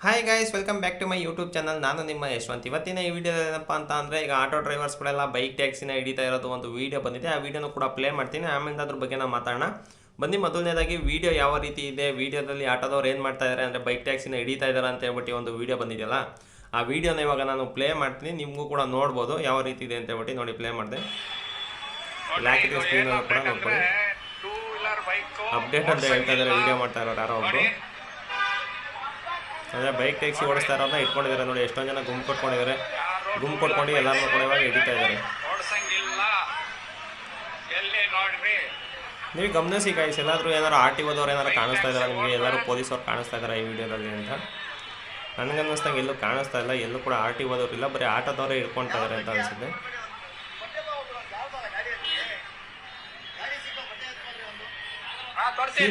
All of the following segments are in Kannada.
Hi guys, welcome back to my YouTube channel. ನಾನು ನಿಮ್ಮ ಯಶವಂತ್. ಇವತ್ತಿನ ಈ ವಿಡಿಯೋದಲ್ಲಿ ಏನಪ್ಪ ಅಂತ ಅಂದರೆ, ಈಗ ಆಟೋ ಡ್ರೈವರ್ಸ್ಗಳೆಲ್ಲ ಬೈಕ್ ಟ್ಯಾಕ್ಸಿನ ಹಿಡಿತಾ ಇರೋದು ಒಂದು ವೀಡಿಯೋ ಬಂದಿದೆ. ಆ ವಿಡಿಯೋನ ಕೂಡ ಪ್ಲೇ ಮಾಡ್ತೀನಿ. ಆಮೇಲೆ ಅದ್ರ ಬಗ್ಗೆ ನಾವು ಮಾತಾಡೋಣ ಬನ್ನಿ. ಮೊದಲನೇದಾಗಿ ವಿಡಿಯೋ ಯಾವ ರೀತಿ ಇದೆ, ವಿಡಿಯೋದಲ್ಲಿ ಆಟೋದವ್ರು ಏನು ಮಾಡ್ತಾ ಇದ್ದಾರೆ ಅಂದರೆ ಬೈಕ್ ಟ್ಯಾಕ್ಸಿನ ಹಿಡಿತಾ ಇದ್ದಾರೆ ಅಂತ ಹೇಳ್ಬಿಟ್ಟು ಒಂದು ವಿಡಿಯೋ ಬಂದಿದೆಯಲ್ಲ, ಆ ವಿಡಿಯೋನ ಇವಾಗ ನಾನು ಪ್ಲೇ ಮಾಡ್ತೀನಿ. ನಿಮಗೂ ಕೂಡ ನೋಡ್ಬೋದು ಯಾವ ರೀತಿ ಇದೆ ಅಂತ ಹೇಳ್ಬಿಟ್ಟು. ನೋಡಿ, ಪ್ಲೇ ಮಾಡಿದೆ. ಹಾಕಿದ್ರೆ ಸ್ಕ್ರೀನಲ್ಲಿ ಕೂಡ ನೋಡ್ಕೊಳ್ಳಿ. ಅಪ್ಡೇಟ್ ಅಂತ ಹೇಳ್ತಾ ಇದ್ದಾರೆ ವಿಡಿಯೋ ಮಾಡ್ತಾ ಇರೋರು ಯಾರೋ ಒಬ್ಬರು. ಅಂದರೆ ಬೈಕ್ ಟ್ಯಾಕ್ಸಿ ಓಡಿಸ್ತಾ ಇರೋದನ್ನ ಇಟ್ಕೊಂಡಿದ್ದಾರೆ. ನೋಡಿ, ಎಷ್ಟೊಂದು ಜನ ಗುಂಪು ಕೊಟ್ಕೊಂಡಿದ್ದಾರೆ. ಗುಂಪು ಕೊಟ್ಕೊಂಡು ಎಲ್ಲರೂ ಕೂಡ ಇವಾಗ ಹಿಡಿತಾ ಇದ್ದಾರೆ. ನೀವು ಗಮನಿಸಿ ಗೈಸ್, ಎಲ್ಲಾದರೂ ಏನಾರು RTOದವ್ರು ಏನಾರು ಕಾಣಿಸ್ತಾ ಇದ್ದಾರೆ ನಿಮಗೆ, ಎಲ್ಲರೂ ಪೊಲೀಸವ್ರು ಕಾಣಿಸ್ತಾ ಇದ್ದಾರೆ ಈ ವಿಡಿಯೋದಲ್ಲಿ ಅಂತ ನನಗನ್ನಿಸ್ದಂಗೆ. ಎಲ್ಲೂ ಕಾಣಿಸ್ತಾ ಇಲ್ಲ, ಎಲ್ಲೂ ಕೂಡ RTOದವ್ರು ಇಲ್ಲ, ಬರೀ ಆಟೋದವರೇ ಹಿಡ್ಕೊಳ್ತಾ ಇದ್ದಾರೆ ಅಂತ ಅನಿಸುತ್ತೆ.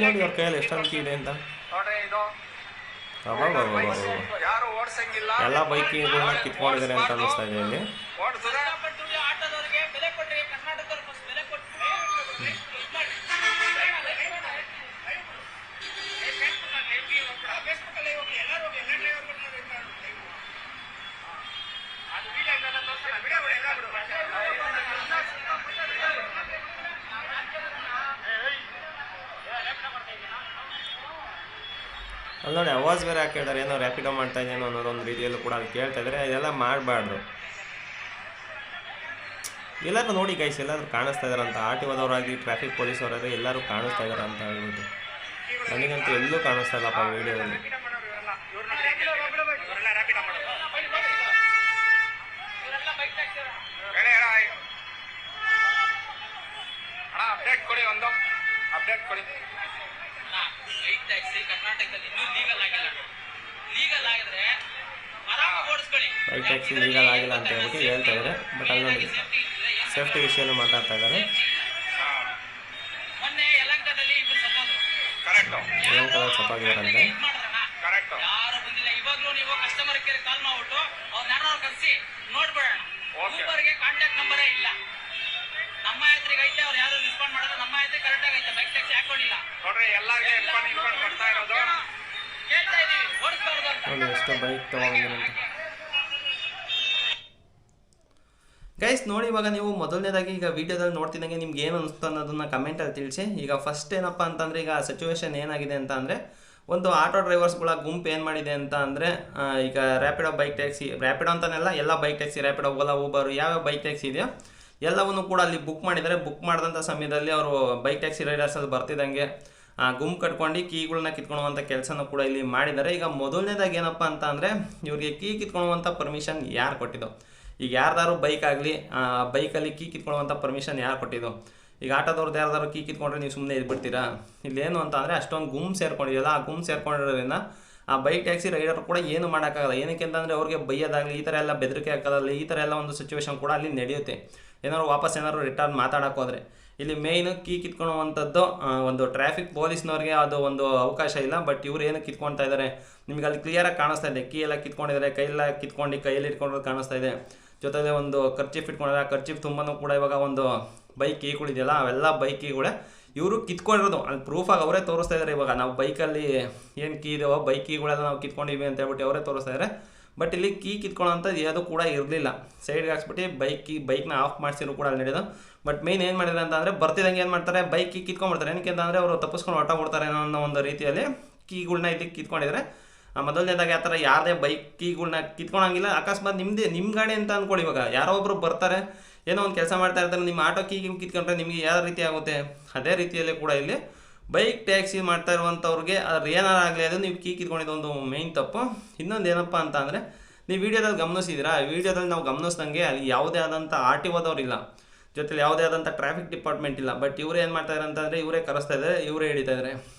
ನೋಡಿ ಅವ್ರ ಕೈಯಲ್ಲಿ ಎಷ್ಟೊಂದು ಕೀ ಇದೆ ಅಂತ. ಎಲ್ಲ ಬೈಕಿಗಳನ್ನ ಕಿತ್ಕೊಂಡಿದ್ದಾರೆ ಅಂತ ಅನ್ನಿಸ್ತಾ ಇದೆ ಇಲ್ಲಿ. ಅಲ್ಲಿ ನೋಡಿ, ಅವಾಜ್ ಬೇರೆ ಹಾಕಿದ್ದಾರೆ. ಏನೋ ರ್ಯಾಪಿಡೋ ಮಾಡ್ತಾ ಇದ್ದೇನೋ ಅನ್ನೋದೊಂದು ರೀತಿಯಲ್ಲೂ ಕೂಡ ಅದು ಕೇಳ್ತಾ ಇದ್ದಾರೆ. ಇದೆಲ್ಲ ಮಾಡಬಾರ್ದು. ಎಲ್ಲರೂ ನೋಡಿ ಗೈಸ್, ಎಲ್ಲರೂ ಕಾಣಿಸ್ತಾ ಇದ್ದಾರೆ ಅಂತ. RTOದವರಾಗಲಿ ಟ್ರಾಫಿಕ್ ಪೊಲೀಸವರಾಗಲಿ ಎಲ್ಲರೂ ಕಾಣಿಸ್ತಾ ಇದ್ದಾರೆ ಅಂತ ಹೇಳ್ಬಿಟ್ಟು. ನನಗಂತೂ ಎಲ್ಲೂ ಕಾಣಿಸ್ತಾ ಇಲ್ಲಪ್ಪ ವಿಡಿಯೋದಲ್ಲಿ. ಬೈಕ್ ಟ್ಯಾಕ್ಸಿ ಲೀಗಲ್ ಆಗಿಲ್ಲ ಅಂತ ಹೇಳ್ಬಿಟ್ಟು ಹೇಳ್ತಾ ಇದ್ದಾರೆ. ಬಟ್ ಅಲ್ಲಿ ನೋಡಿ, ಸೇಫ್ಟಿ ವಿಷಯನೂ ಮಾತಾಡ್ತಾ ಇದ್ದಾರೆ. ಯಲಹಂಕದಲ್ಲಿ ಸತ್ತಾಗಿದ್ದಾರಂತೆ. ನೋಡಿ ಎಷ್ಟು ಬೈಕ್ ತಗೊಂಡಿರಂತ ಗೈಸ್. ನೋಡಿ, ಇವಾಗ ನೀವು ಮೊದಲನೇದಾಗಿ ಈಗ ವಿಡಿಯೋದಲ್ಲಿ ನೋಡ್ತಿದ್ದಂಗೆ ನಿಮ್ಗೆ ಏನು ಅನಿಸ್ತು ಅನ್ನೋದನ್ನ ಕಮೆಂಟಲ್ಲಿ ತಿಳಿಸಿ. ಈಗ ಫಸ್ಟ್ ಏನಪ್ಪ ಅಂತಂದರೆ, ಈಗ ಸಿಚುವೇಶನ್ ಏನಾಗಿದೆ ಅಂತ ಅಂದರೆ, ಒಂದು ಆಟೋ ಡ್ರೈವರ್ಸ್ಗಳ ಗುಂಪು ಏನು ಮಾಡಿದೆ ಅಂತ ಅಂದರೆ, ಈಗ ರ್ಯಾಪಿಡೋ ಬೈಕ್ ಟ್ಯಾಕ್ಸಿ, ರ್ಯಾಪಿಡೋ ಅಂತನೆಲ್ಲ ಎಲ್ಲ bike taxi, Rapido, Ola, Uber, ಯಾವ್ಯಾವ ಬೈಕ್ ಟ್ಯಾಕ್ಸಿ ಇದೆಯೋ ಎಲ್ಲವನ್ನೂ ಕೂಡ ಅಲ್ಲಿ ಬುಕ್ ಮಾಡಿದ್ದಾರೆ. ಬುಕ್ ಮಾಡಿದಂಥ ಸಮಯದಲ್ಲಿ ಅವರು ಬೈಕ್ ಟ್ಯಾಕ್ಸಿ ರೈಡರ್ಸಲ್ಲಿ ಬರ್ತಿದ್ದಂಗೆ ಗುಂಪು ಕಟ್ಕೊಂಡು ಕೀಗಳನ್ನ ಕಿತ್ಕೊಳ್ಳುವಂಥ ಕೆಲಸನೂ ಕೂಡ ಇಲ್ಲಿ ಮಾಡಿದ್ದಾರೆ. ಈಗ ಮೊದಲನೇದಾಗಿ ಏನಪ್ಪ ಅಂತ ಅಂದರೆ, ಇವ್ರಿಗೆ ಕೀ ಕಿತ್ಕೊಳ್ಳುವಂಥ ಪರ್ಮಿಷನ್ ಯಾರು ಕೊಟ್ಟಿದ್ದು? ಈಗ ಯಾರ್ದಾರು ಬೈಕ್ ಆಗಲಿ, ಬೈಕಲ್ಲಿ ಕೀ ಕಿತ್ಕೊಳ್ಳುವಂಥ ಪರ್ಮಿಷನ್ ಯಾರು ಕೊಟ್ಟಿದ್ದು? ಈಗ ಆಟೋದವ್ರದ್ದು ಯಾರ್ದಾರು ಕೀ ಕಿತ್ಕೊಂಡ್ರೆ ನೀವು ಸುಮ್ಮನೆ ಇದ್ಬಿಡ್ತೀರಾ? ಇಲ್ಲೇನು ಅಂತ ಅಂದರೆ, ಅಷ್ಟೊಂದು ಗುಂಪು ಸೇರ್ಕೊಂಡಿದೆಯಲ್ಲ, ಆ ಗುಂಪು ಸೇರ್ಕೊಂಡಿರೋದ್ರಿಂದ ಆ ಬೈಕ್ ಟ್ಯಾಕ್ಸಿ ರೈಡರ್ ಕೂಡ ಏನು ಮಾಡೋಕ್ಕಾಗಲ್ಲ. ಏನಕ್ಕೆ ಅಂತಂದರೆ, ಅವ್ರಿಗೆ ಬೈಯೋದಾಗಲಿ, ಈ ಥರ ಎಲ್ಲ ಬೆದರಿಕೆ ಹಾಕೋದಾಗಲಿ, ಈ ಥರ ಎಲ್ಲ ಒಂದು ಸಿಚುವೇಶನ್ ಕೂಡ ಅಲ್ಲಿ ನಡೆಯುತ್ತೆ. ಏನಾದ್ರು ವಾಪಸ್ ಏನಾದ್ರು ರಿಟರ್ನ್ ಮಾತಾಡೋಕ್ಕೋದ್ರೆ. ಇಲ್ಲಿ ಮೇಯ್ನು ಕೀ ಕಿತ್ಕೊಳ್ಳುವಂಥದ್ದು ಒಂದು ಟ್ರಾಫಿಕ್ ಪೊಲೀಸ್ನವ್ರಿಗೆ ಅದು ಒಂದು ಅವಕಾಶ ಇಲ್ಲ. ಬಟ್ ಇವ್ರು ಏನು ಕಿತ್ಕೊಳ್ತಾ ಇದ್ದಾರೆ ನಿಮಗೆ ಅಲ್ಲಿ ಕ್ಲಿಯರಾಗಿ ಕಾಣಿಸ್ತಾ ಇದೆ. ಕೀ ಎಲ್ಲ ಕಿತ್ಕೊಂಡಿದ್ದಾರೆ, ಕೈಯೆಲ್ಲ ಕಿತ್ಕೊಂಡು ಕೈಯಲ್ಲಿ ಇಟ್ಕೊಂಡ್ರೆ ಕಾಣಿಸ್ತಾ ಇದೆ. ಜೊತೆಗೆ ಒಂದು ಖರ್ಚೀಫ್ ಇಟ್ಕೊಂಡಿದ್ದಾರೆ. ಆ ಖರ್ಚೀಫ್ ತುಂಬನೂ ಕೂಡ ಇವಾಗ ಒಂದು ಬೈಕ್ ಕೀಗಳಿದೆಯಲ್ಲ, ಅವೆಲ್ಲ ಬೈಕ್ ಕೀಗಳೇ ಇವರು ಕಿತ್ಕೊಂಡಿರೋದು. ಅಲ್ಲಿ ಪ್ರೂಫಾಗಿ ಅವರೇ ತೋರಿಸ್ತಾ ಇದ್ದಾರೆ. ಇವಾಗ ನಾವು ಬೈಕಲ್ಲಿ ಏನು ಕೀ ಇದೆಯೋ, ಬೈಕ್ ಕೀಗಳೆಲ್ಲ ನಾವು ಕಿತ್ಕೊಂಡಿವಿ ಅಂತ ಹೇಳ್ಬಿಟ್ಟು ಅವರೇ ತೋರಿಸ್ತಾ ಇದ್ದಾರೆ. ಬಟ್ ಇಲ್ಲಿ ಕೀ ಕಿತ್ಕೊಳ್ಳೋಂಥದ್ದು ಯಾವುದೂ ಕೂಡ ಇರಲಿಲ್ಲ. ಸೈಡ್ಗೆ ಹಾಕ್ಸ್ಬಿಟ್ಟು ಬೈಕ್ನ ಆಫ್ ಮಾಡಿಸಿದ್ರು ಕೂಡ ಅಲ್ಲಿ ನಡೆಯೋದು. ಬಟ್ ಮೇನ್ ಏನು ಮಾಡಿದ್ರೆ ಅಂತ ಅಂದರೆ, ಬರ್ತಿದ್ದಂಗೆ ಏನು ಮಾಡ್ತಾರೆ, ಬೈಕ್ ಕೀ ಕಿತ್ಕೊಂಡ್ಬಿಡ್ತಾರೆ. ಏನಕ್ಕೆ ಅಂತಂದರೆ, ಅವರು ತಪ್ಪಿಸ್ಕೊಂಡು ಹೊರಟೋಗ್ಬಿಡ್ತಾರೆ ಅನ್ನೋ ಒಂದು ರೀತಿಯಲ್ಲಿ ಕೀಗಳನ್ನ ಇಲ್ಲಿ ಕಿತ್ಕೊಂಡಿದ್ದಾರೆ. ಮೊದಲನೇದಾಗಿ ಆ ಥರ ಯಾರದೇ ಬೈಕ್ ಕೀಗಳನ್ನ ಕಿತ್ಕೊಳಂಗಿಲ್ಲ. ಅಕಸ್ಮಾತ್ ನಿಮ್ಮ ಗಾಡಿ ಅಂತ ಅಂದ್ಕೊಳ್ಳಿ. ಇವಾಗ ಯಾರೋ ಒಬ್ಬರು ಬರ್ತಾರೆ, ಏನೋ ಒಂದು ಕೆಲಸ ಮಾಡ್ತಾ ಇರ್ತಾರೆ, ನಿಮ್ಮ ಆಟೋ ಕೀ ಕಿತ್ಕೊಂಡ್ರೆ ನಿಮಗೆ ಯಾವ ರೀತಿ ಆಗುತ್ತೆ? ಅದೇ ರೀತಿಯಲ್ಲೇ ಕೂಡ ಇಲ್ಲಿ ಬೈಕ್ ಟ್ಯಾಕ್ಸಿ ಮಾಡ್ತಾ ಇರುವಂಥವ್ರಿಗೆ ಅದ್ರ ಏನಾರಾಗಲಿ, ಅದು ನೀವು ಕೀ ಕಿತ್ಕೊಂಡಿದ್ದು ಒಂದು ಮೇಯ್ನ್ ತಪ್ಪು. ಇನ್ನೊಂದು ಏನಪ್ಪ ಅಂತ ಅಂದರೆ, ನೀವು ವಿಡಿಯೋದಲ್ಲಿ ಗಮನಿಸಿದ್ದೀರಾ? ವಿಡಿಯೋದಲ್ಲಿ ನಾವು ಗಮನಿಸ್ದಂಗೆ ಅಲ್ಲಿ ಯಾವುದೇ ಆದಂಥ RTOದವ್ರು ಇಲ್ಲ, ಜೊತೆಲಿ ಯಾವುದೇ ಆದಂಥ ಟ್ರಾಫಿಕ್ ಡಿಪಾರ್ಟ್ಮೆಂಟ್ ಇಲ್ಲ. ಬಟ್ ಇವರು ಏನು ಮಾಡ್ತಾಯಿದ್ದಾರೆ ಅಂತಂದರೆ, ಇವರೇ ಕರೆಸ್ತಾ ಇದ್ದಾರೆ, ಇವರೇ ಹಿಡಿತಾ ಇದ್ದಾರೆ.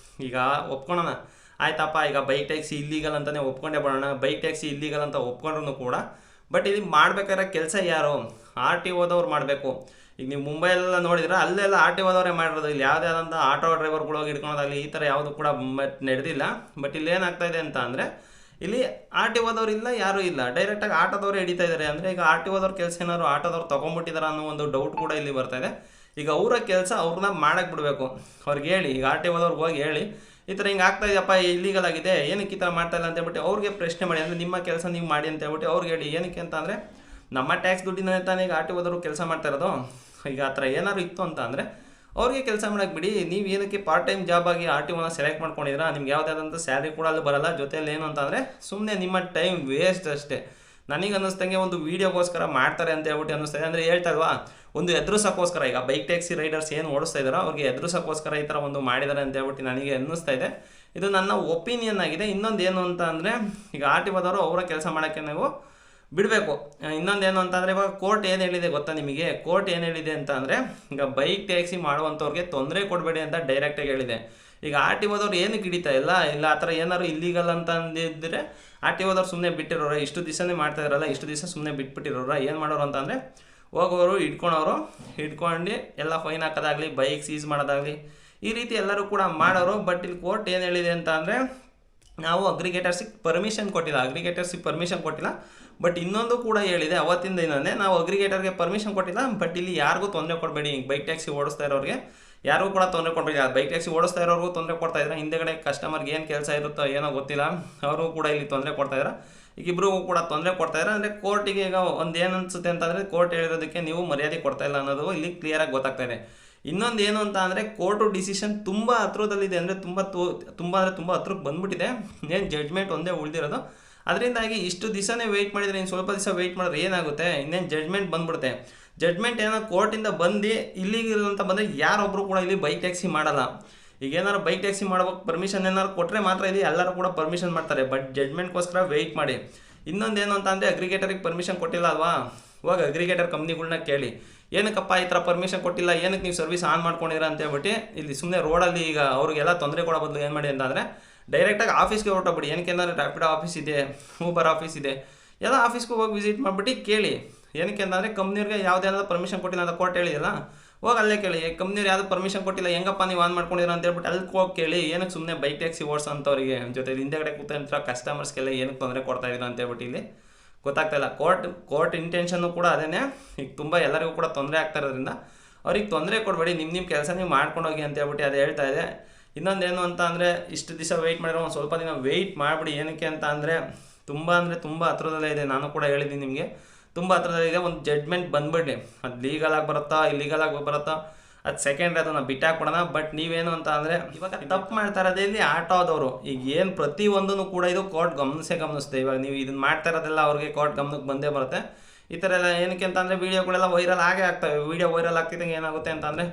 ಈಗ ಒಪ್ಕೊಳ್ಳೋಣ, ಆಯ್ತಪ್ಪ, ಈಗ ಬೈಕ್ ಟ್ಯಾಕ್ಸಿ ಇಲ್ಲೀಗಲ್ ಅಂತಲೇ ಒಪ್ಕೊಂಡೇ ಬರೋಣ. ಬೈಕ್ ಟ್ಯಾಕ್ಸಿ ಇಲ್ಲೀಗಲ್ ಅಂತ ಒಪ್ಕೊಂಡ್ರೂ ಕೂಡ, ಬಟ್ ಇಲ್ಲಿ ಮಾಡ್ಬೇಕಾದ್ರೆ ಕೆಲಸ ಯಾರು? RTOದವ್ರು ಮಾಡಬೇಕು. ಈಗ ನೀವು ಮುಂಬೈಲೆಲ್ಲ ನೋಡಿದ್ರೆ ಅಲ್ಲೆಲ್ಲ RTOದವರೇ ಮಾಡಿರೋದು. ಇಲ್ಲಿ ಯಾವುದೇ ಆದಂಥ ಆಟೋ ಡ್ರೈವರ್ಗಳು ಹೋಗಿ ಹಿಡ್ಕೊಳೋದಾಗಲಿ ಈ ಥರ ಯಾವುದು ಕೂಡ ನಡೆದಿಲ್ಲ. ಬಟ್ ಇಲ್ಲಿ ಏನಾಗ್ತಾ ಇದೆ ಅಂತ ಅಂದರೆ, ಇಲ್ಲಿ RTOದವ್ರು ಇಲ್ಲ, ಯಾರೂ ಇಲ್ಲ, ಡೈರೆಕ್ಟಾಗಿ ಆಟೋದವ್ರು ಹಿಡಿತಾ ಇದ್ದಾರೆ. ಅಂದರೆ ಈಗ RTOದವ್ರ ಕೆಲಸ ಏನಾದ್ರು ಆಟೋದವ್ರು ತೊಗೊಂಡ್ಬಿಟ್ಟಿದ್ದಾರೆ ಅನ್ನೋ ಒಂದು ಡೌಟ್ ಕೂಡ ಇಲ್ಲಿ ಬರ್ತಾ ಇದೆ. ಈಗ ಅವರ ಕೆಲಸ ಅವ್ರನ್ನ ಮಾಡಕ್ಕೆ ಬಿಡಬೇಕು. ಅವ್ರಿಗೆ ಹೇಳಿ, ಈಗ RTOದವ್ರಿಗೆ ಹೋಗಿ ಹೇಳಿ, ಈ ಥರ ಹಿಂಗೆ ಆಗ್ತಾ ಇದೆಯಪ್ಪ ಇಲ್ಲೀಗಲ್ ಆಗಿದೆ ಏನಕ್ಕೆ ಈ ಥರ ಮಾಡ್ತಾ ಇಲ್ಲ ಅಂತ ಹೇಳ್ಬಿಟ್ಟು ಅವ್ರಿಗೆ ಪ್ರಶ್ನೆ ಮಾಡಿ, ಅಂದರೆ ನಿಮ್ಮ ಕೆಲಸ ನೀವು ಮಾಡಿ ಅಂತ ಹೇಳ್ಬಿಟ್ಟು ಅವ್ರಿಗೆ ಹೇಳಿ. ಏನಕ್ಕೆ ಅಂತ ಅಂದರೆ ನಮ್ಮ ಟ್ಯಾಕ್ಸ್ ದುಡ್ಡಿನ ತಾನೇ ಈಗ RTO ದವರು ಕೆಲಸ ಮಾಡ್ತಾ ಇರೋದು. ಈಗ ಆ ಥರ ಏನಾದ್ರು ಇತ್ತು ಅಂತ ಅಂದರೆ ಅವ್ರಿಗೆ ಕೆಲಸ ಮಾಡೋಕ್ಕೆ ಬಿಡಿ. ನೀವು ಏನಕ್ಕೆ ಪಾರ್ಟ್ ಟೈಮ್ ಜಾಬ್ ಆಗಿ RTOನ ಸೆಲೆಕ್ಟ್ ಮಾಡ್ಕೊಂಡಿದ್ದೀರಾ, ನಿಮ್ಗೆ ಯಾವುದಾದಂಥ ಸ್ಯಾಲ್ರಿ ಕೂಡ ಅಲ್ಲಿ ಬರಲ್ಲ. ಜೊತೆಯಲ್ಲಿ ಏನು ಅಂತಂದರೆ ಸುಮ್ಮನೆ ನಿಮ್ಮ ಟೈಮ್ ವೇಸ್ಟ್ ಅಷ್ಟೇ. ನನಗೆ ಅನ್ನಿಸ್ದಂಗೆ ಒಂದು ವೀಡಿಯೋಗೋಸ್ಕರ ಮಾಡ್ತಾರೆ ಅಂತ ಹೇಳ್ಬಿಟ್ಟು ಅನ್ನಿಸ್ತಾಯಿದೆ. ಅಂದರೆ ಹೇಳ್ತಲ್ವಾ, ಒಂದು ಎದುರಿಸೋಕ್ಕೋಸ್ಕರ ಈಗ ಬೈಕ್ ಟ್ಯಾಕ್ಸಿ ರೈಡರ್ಸ್ ಏನು ಓಡಿಸ್ತಾ ಇದ್ದಾರೋ ಅವ್ರಿಗೆ ಎದುರಿಸೋಕ್ಕೋಸ್ಕರ ಈ ಥರ ಒಂದು ಮಾಡಿದ್ದಾರೆ ಅಂತ ಹೇಳ್ಬಿಟ್ಟು ನನಗೆ ಅನ್ನಿಸ್ತಾ ಇದೆ. ಇದು ನನ್ನ ಒಪಿನಿಯನ್ ಆಗಿದೆ. ಇನ್ನೊಂದು ಏನು ಅಂತ ಅಂದರೆ ಈಗ RTO ದವರು ಅವರ ಕೆಲಸ ಮಾಡೋಕ್ಕೆ ನೀವು ಬಿಡಬೇಕು. ಇನ್ನೊಂದೇನು ಅಂತಂದರೆ ಇವಾಗ ಕೋರ್ಟ್ ಏನು ಹೇಳಿದೆ ಗೊತ್ತಾ ನಿಮಗೆ? ಕೋರ್ಟ್ ಏನು ಹೇಳಿದೆ ಅಂತ ಅಂದರೆ ಈಗ ಬೈಕ್ ಟ್ಯಾಕ್ಸಿ ಮಾಡುವಂಥವ್ರಿಗೆ ತೊಂದರೆ ಕೊಡಬೇಡಿ ಅಂತ ಡೈರೆಕ್ಟಾಗಿ ಹೇಳಿದೆ. ಈಗ RTO ದವ್ರು ಏನಕ್ಕೆ ಹಿಡಿತಾ ಇಲ್ಲ ಆ ಥರ ಏನಾದ್ರು ಇಲ್ಲೀಗಲ್ ಅಂತ ಅಂದಿದ್ದರೆ RTO ದವ್ರು ಸುಮ್ಮನೆ ಬಿಟ್ಟಿರೋರ, ಇಷ್ಟು ದಿವಸನೇ ಮಾಡ್ತಾ ಇರಲ್ಲ, ಇಷ್ಟು ದಿವಸ ಸುಮ್ಮನೆ ಬಿಟ್ಬಿಟ್ಟಿರೋರ. ಏನು ಮಾಡೋರು ಅಂತಂದರೆ ಹೋಗೋರು ಹಿಡ್ಕೊಂಡು ಎಲ್ಲ ಫೈನ್ ಹಾಕೋದಾಗಲಿ, ಬೈಕ್ ಸೀಸ್ ಮಾಡೋದಾಗಲಿ, ಈ ರೀತಿ ಎಲ್ಲರೂ ಕೂಡ ಮಾಡೋರು. ಬಟ್ ಇಲ್ಲಿ ಕೋರ್ಟ್ ಏನು ಹೇಳಿದೆ ಅಂತ ಅಂದರೆ ನಾವು ಅಗ್ರಿಗೇಟರ್ಸಿಗೆ ಪರ್ಮಿಷನ್ ಕೊಟ್ಟಿಲ್ಲ. ಬಟ್ ಇನ್ನೊಂದು ಕೂಡ ಹೇಳಿದೆ ಅವತ್ತಿನ ದಿನವೇ, ನಾವು ಅಗ್ರಿಗೇಟರ್ಗೆ ಪರ್ಮಿಷನ್ ಕೊಟ್ಟಿಲ್ಲ, ಬಟ್ ಇಲ್ಲಿ ಯಾರಿಗೂ ತೊಂದರೆ ಕೊಡಬೇಡಿ. ಬೈಕ್ ಟ್ಯಾಕ್ಸಿ ಓಡಿಸ್ತಾ ಇರೋರಿಗೆ ಯಾರಿಗೂ ಕೂಡ ತೊಂದರೆ ಕೊಡಬೇಡಿ. ಬೈಕ್ ಟ್ಯಾಕ್ಸಿ ಓಡಿಸ್ತಾ ಇರೋರಿಗೂ ತೊಂದರೆ ಕೊಡ್ತಾ ಇದ್ದಾರೆ. ಹಿಂದೆಗಡೆ ಕಸ್ಟಮರ್ಗೆ ಏನು ಕೆಲಸ ಇರುತ್ತೋ ಏನೋ ಗೊತ್ತಿಲ್ಲ, ಅವ್ರಿಗೂ ಕೂಡ ಇಲ್ಲಿ ತೊಂದರೆ ಕೊಡ್ತಾ ಇದ್ದಾರೆ. ಈಗ ಇಬ್ಬರಿಗೂ ಕೂಡ ತೊಂದರೆ ಕೊಡ್ತಾ ಇದ್ದಾರೆ. ಅಂದರೆ ಕೋರ್ಟಿಗೆ ಈಗ ಒಂದು ಏನು ಅನಿಸುತ್ತೆ ಅಂತಂದರೆ ಕೋರ್ಟ್ ಹೇಳಿರೋದಕ್ಕೆ ನೀವು ಮರ್ಯಾದೆ ಕೊಡ್ತಾ ಇಲ್ಲ ಅನ್ನೋದು ಇಲ್ಲಿ ಕ್ಲಿಯರಾಗಿ ಗೊತ್ತಾಗ್ತಾ ಇದೆ. ಇನ್ನೊಂದು ಏನು ಅಂತ ಅಂದರೆ ಕೋರ್ಟು ಡಿಸಿಷನ್ ತುಂಬ ಹತ್ರದಲ್ಲಿದೆ. ಅಂದರೆ ತುಂಬ ಹತ್ರಕ್ಕೆ ಬಂದ್ಬಿಟ್ಟಿದೆ. ಏನು ಜಡ್ಜ್ಮೆಂಟ್ ಒಂದೇ ಉಳಿದಿರೋದು. ಅದರಿಂದಾಗಿ ಇಷ್ಟು ದಿವಸನೇ ವೆಯ್ಟ್ ಮಾಡಿದರೆ ಇನ್ನು ಸ್ವಲ್ಪ ದಿವಸ ವೆಯ್ಟ್ ಮಾಡಿದ್ರೆ ಏನಾಗುತ್ತೆ, ಇನ್ನೇನು ಜಡ್ಜ್ಮೆಂಟ್ ಬಂದ್ಬಿಡುತ್ತೆ. ಜಡ್ಜ್ಮೆಂಟ್ ಏನೋ ಕೋರ್ಟಿಂದ ಬಂದು ಇಲ್ಲಿಗಿಲ್ಲ ಅಂತ ಬಂದರೆ ಯಾರೊಬ್ಬರು ಕೂಡ ಇಲ್ಲಿ ಬೈಕ್ ಟ್ಯಾಕ್ಸಿ ಮಾಡಲ್ಲ. ಈಗ ಏನಾರು ಬೈಕ್ ಟ್ಯಾಕ್ಸಿ ಮಾಡ್ಬೇಕು ಪರ್ಮಿಷನ್ ಏನಾರು ಕೊಟ್ಟರೆ ಮಾತ್ರ ಇಲ್ಲಿ ಎಲ್ಲರೂ ಕೂಡ ಪರ್ಮಿಷನ್ ಮಾಡ್ತಾರೆ. ಬಟ್ ಜಡ್ಜ್ಮೆಂಟ್ಗೋಸ್ಕರ ವೆಯ್ಟ್ ಮಾಡಿ. ಇನ್ನೊಂದೇನು ಅಂತ ಅಂದರೆ ಅಗ್ರಿಗೇಟರಿಗೆ ಪರ್ಮಿಷನ್ ಕೊಟ್ಟಿಲ್ಲ ಅಲ್ವಾ, ಹೋಗಿ ಅಗ್ರಿಗೇಟರ್ ಕಂಪ್ನಿಗಳ್ನ ಕೇಳಿ, ಏನಕ್ಕಪ್ಪ ಈ ಥರ ಪರ್ಮಿಷನ್ ಕೊಟ್ಟಿಲ್ಲ, ಏನಕ್ಕೆ ನೀವು ಸರ್ವಿಸ್ ಆನ್ ಮಾಡ್ಕೊಂಡಿರ ಅಂತ ಹೇಳ್ಬಿಟ್ಟು ಇಲ್ಲಿ ಸುಮ್ಮನೆ ರೋಡಲ್ಲಿ ಈಗ ಅವ್ರಿಗೆಲ್ಲ ತೊಂದರೆ ಕೊಡೋ ಬದಲು ಏನು ಮಾಡಿ ಅಂತಂದರೆ ಡೈರೆಕ್ಟಾಗಿ ಆಫೀಸ್ಗೆ ಹೊರಟೋಗ್ಬಿಡಿ. ಏನಕ್ಕೆ ಅಂದರೆ ರ್ಯಾಪಿಡೋ ಆಫೀಸ್ ಇದೆ, ಊಬರ್ ಆಫೀಸ್ ಇದೆ, ಎಲ್ಲ ಆಫೀಸ್ಗೆ ಹೋಗಿ ವಿಸಿಟ್ ಮಾಡಿಬಿಟ್ಟು ಕೇಳಿ. ಏನಕ್ಕೆ ಅಂತಂದರೆ ಕಂಪ್ನಿಯವ್ರಿಗೆ ಯಾವುದೇನಾದ್ರು ಪರ್ಮಿಷನ್ ಕೊಟ್ಟಿಲ್ಲ ಅಂತ ಕೋರ್ಟ್ ಹೇಳಿದಲ್ಲ, ಹೋಗಿ ಅಲ್ಲೇ ಕೇಳಿ. ಕಂಪ್ನಿಯವ್ರು ಯಾವುದು ಪರ್ಮಿಷನ್ ಕೊಟ್ಟಿಲ್ಲ, ಹೆಂಗಪ್ಪ ನೀವು ಆನ್ ಮಾಡ್ಕೊಂಡಿರ ಅಂತ ಹೇಳ್ಬಿಟ್ಟು ಅಲ್ಲಿ ಹೋಗಿ ಕೇಳಿ. ಏನಕ್ಕೆ ಸುಮ್ಮನೆ ಬೈಕ್ ಟ್ಯಾಕ್ಸಿ ಓಡಿಸೋಂಥವ್ರಿಗೆ ಜೊತೆ ಹಿಂದೆಗಡೆ ಕೂತಂಥ ಕಸ್ಟಮರ್ಸ್ಗೆಲ್ಲ ಏನಕ್ಕೆ ತೊಂದರೆ ಕೊಡ್ತಾ ಇದ್ದೀರಾ ಅಂತ ಹೇಳ್ಬಿಟ್ಟು ಇಲ್ಲಿ ಗೊತ್ತಾಗ್ತಾ ಇಲ್ಲ. ಕೋರ್ಟ್ ಇಂಟೆನ್ಷನ್ನು ಕೂಡ ಅದೇನೆ. ಈಗ ತುಂಬ ಎಲ್ಲರಿಗೂ ಕೂಡ ತೊಂದರೆ ಆಗ್ತಾ ಇರೋದ್ರಿಂದ ಅವ್ರಿಗೆ ತೊಂದರೆ ಕೊಡಬೇಡಿ, ನಿಮ್ಮ ಕೆಲಸ ನೀವು ಮಾಡ್ಕೊಂಡು ಹೋಗಿ ಅಂತ ಹೇಳ್ಬಿಟ್ಟು ಅದು ಹೇಳ್ತಾ ಇದೆ. ಇನ್ನೊಂದೇನು ಅಂತ ಅಂದರೆ ಇಷ್ಟು ದಿವಸ ವೆಯ್ಟ್ ಮಾಡಿರೋ ಒಂದು ಸ್ವಲ್ಪ ದಿನ ವೆಯ್ಟ್ ಮಾಡಿಬಿಡಿ. ಏನಕ್ಕೆ ಅಂತ ಅಂದರೆ ತುಂಬ ಹತ್ರದಲ್ಲೇ ಇದೆ. ನಾನು ಕೂಡ ಹೇಳಿದ್ದೀನಿ ನಿಮಗೆ, ತುಂಬ ಹತ್ರದಲ್ಲಿದೆ. ಒಂದು ಜಡ್ಜ್ಮೆಂಟ್ ಬಂದ್ಬಿಡಿ. ಅದು ಲೀಗಲಾಗಿ ಬರುತ್ತಾ ಇಲ್ಲೀಗಲಾಗಿ ಬರುತ್ತಾ ಅದು ಸೆಕೆಂಡ್ರಿ, ಅದನ್ನು ಬಿಟ್ಟಾಕ್ಬಿಡೋಣ. ಬಟ್ ನೀವೇನು ಅಂತ ಅಂದರೆ ಇವಾಗ ತಪ್ಪು ಮಾಡ್ತಾ ಇರೋದೇ ಇಲ್ಲಿ ಆಟೋದವರು. ಈಗ ಏನು ಪ್ರತಿಯೊಂದೂ ಕೂಡ ಇದು ಕೋರ್ಟ್ ಗಮನಿಸುತ್ತೆ. ಇವಾಗ ನೀವು ಇದನ್ನು ಮಾಡ್ತಾ ಇರೋದೆಲ್ಲ ಅವ್ರಿಗೆ ಕೋರ್ಟ್ ಗಮನಕ್ಕೆ ಬಂದೇ ಬರುತ್ತೆ. ಈ ಥರ ಎಲ್ಲ ಏನಕ್ಕೆ ಅಂತ ಅಂದರೆ ವೀಡಿಯೋಗಳೆಲ್ಲ ವೈರಲ್ ಆಗೇ ಆಗ್ತವೆ. ವೀಡಿಯೋ ವೈರಲ್ ಆಗ್ತಿದ್ದಂಗೆ ಏನಾಗುತ್ತೆ ಅಂತಂದರೆ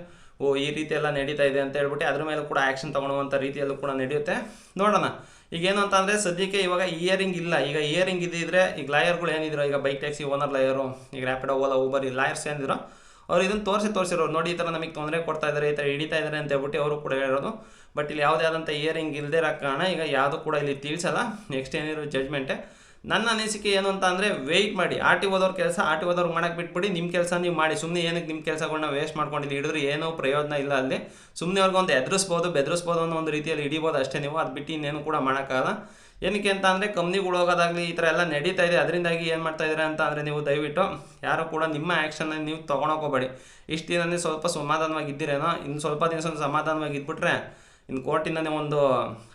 ಈ ರೀತಿ ಎಲ್ಲ ನಡೀತಾ ಇದೆ ಅಂತ ಹೇಳ್ಬಿಟ್ಟು ಅದ್ರ ಮೇಲೆ ಕೂಡ ಆ್ಯಕ್ಷನ್ ತೊಗೊಳುವಂಥ ರೀತಿಯಲ್ಲೂ ಕೂಡ ನಡೆಯುತ್ತೆ. ನೋಡೋಣ. ಈಗೇನು ಅಂತ ಅಂದರೆ ಸದ್ಯಕ್ಕೆ ಇವಾಗ ಇಯರಿಂಗ್ ಇಲ್ಲ. ಈಗ ಇಯರಿಂಗ್ ಇದ್ದಿದ್ರೆ ಈಗ ಲಾಯರ್ಗಳು ಏನಿದ್ರು, ಈಗ ಬೈಕ್ ಟ್ಯಾಕ್ಸಿ ಓನರ್ ಲಾಯರು, ಈಗ ರ್ಯಾಪಿಡೋ, ಓಲಾ, ಊಬರ್ ಈ ಲಾಯರ್ಸ್ ಏನಿದ್ರು ಅವ್ರು ಇದನ್ನು ತೋರಿಸಿರೋರು, ನೋಡಿ ಈ ಥರ ನಮಗೆ ತೊಂದರೆ ಕೊಡ್ತಾ ಇದ್ದಾರೆ, ಈ ಥರ ಹಿಡಿತಾ ಇದ್ದಾರೆ ಅಂತ ಹೇಳ್ಬಿಟ್ಟು ಅವರು ಕೂಡ ಹೇಳೋದು. ಬಟ್ ಇಲ್ಲಿ ಯಾವುದೇ ಆದಂಥ ಇಯರಿಂಗ್ ಇಲ್ಲದೇ ಇರೋ ಕಾರಣ ಈಗ ಯಾವುದು ಕೂಡ ಇಲ್ಲಿ ತಿಳಿಸಲ್ಲ. ನೆಕ್ಸ್ಟ್ ಏನಿರೋ ಜಡ್ಜ್ಮೆಂಟೇ. ನನ್ನ ಅನಿಸಿಕೆ ಏನು ಅಂತ ಅಂದರೆ ವೆಯ್ಟ್ ಮಾಡಿ. RTO ದವ್ರ ಕೆಲಸ RTO ದವ್ರಿಗೆ ಮಾಡೋಕ್ಕೆ ಬಿಟ್ಬಿಡಿ, ನಿಮ್ಮ ಕೆಲಸ ನೀವು ಮಾಡಿ. ಸುಮ್ಮನೆ ಏನಕ್ಕೆ ನಿಮ್ಮ ಕೆಲಸಗಳನ್ನ ವೇಸ್ಟ್ ಮಾಡ್ಕೊಂಡಿದ್ದು ಹಿಡಿದ್ರೆ ಏನೋ ಪ್ರಯೋಜನ ಇಲ್ಲ. ಅಲ್ಲಿ ಸುಮ್ಮನೆ ಅವ್ರಿಗೊಂದು ಬೆದರಿಸ್ಬೋದು ಅನ್ನೋ ಒಂದು ರೀತಿಯಲ್ಲಿ ಹಿಡಿಬೋದು ಅಷ್ಟೇ ನೀವು. ಅದು ಬಿಟ್ಟು ಇನ್ನೇನು ಕೂಡ ಮಾಡೋಕ್ಕಾಗಲ್ಲ. ಏನಕ್ಕೆ ಅಂತ ಅಂದರೆ ಕಂಪ್ನಿಗಳು ಹೋಗೋದಾಗಲಿ ಈ ಥರ ಎಲ್ಲ ನಡೀತಾ ಇದೆ. ಅದರಿಂದಾಗಿ ಏನು ಮಾಡ್ತಾ ಇದ್ದೀರಾ ಅಂತ ಅಂದರೆ ನೀವು ದಯವಿಟ್ಟು ಯಾರು ಕೂಡ ನಿಮ್ಮ ಆ್ಯಕ್ಷನ್ನ ನೀವು ತೊಗೊಳಕೋಬೇಡಿ. ಇಷ್ಟು ದಿನನೇ ಸ್ವಲ್ಪ ಸಮಾಧಾನವಾಗಿ ಇದ್ದೀರೇನೋ, ಇನ್ನು ಸ್ವಲ್ಪ ದಿವಸ ಸಮಾಧಾನವಾಗಿ ಇದ್ಬಿಟ್ರೆ ಇನ್ನು ಕೋರ್ಟಿಂದನೇ ಒಂದು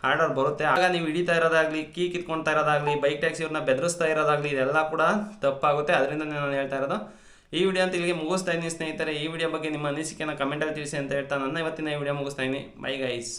ಆರ್ಡರ್ ಬರುತ್ತೆ. ಆಗ ನೀವು ಹಿಡಿತಾ ಇರೋದಾಗಲಿ, ಕೀ ಕಿತ್ಕೊಳ್ತಾ ಇರೋದಾಗಲಿ, ಬೈಕ್ ಟ್ಯಾಕ್ಸಿಯವ್ರನ್ನ ಬೆದರಿಸ್ತಾ ಇರೋದಾಗಲಿ ಇದೆಲ್ಲ ಕೂಡ ತಪ್ಪಾಗುತ್ತೆ. ಅದರಿಂದ ನಾನು ಹೇಳ್ತಾ ಇರೋದು. ಈ ವಿಡಿಯೋ ಅಂತ ಇಲ್ಲಿಗೆ ಮುಗಿಸ್ತಾ ಇದ್ದೀನಿ ಸ್ನೇಹಿತರೆ. ಈ ವಿಡಿಯೋ ಬಗ್ಗೆ ನಿಮ್ಮ ಅನಿಸಿಕೆನ ಕಮೆಂಟಲ್ಲಿ ತಿಳಿಸಿ ಅಂತ ಹೇಳ್ತಾ ನನ್ನ ಇವತ್ತಿನ ಈ ವಿಡಿಯೋ ಮುಗಿಸ್ತಾ ಇದ್ದೀನಿ. Bye guys.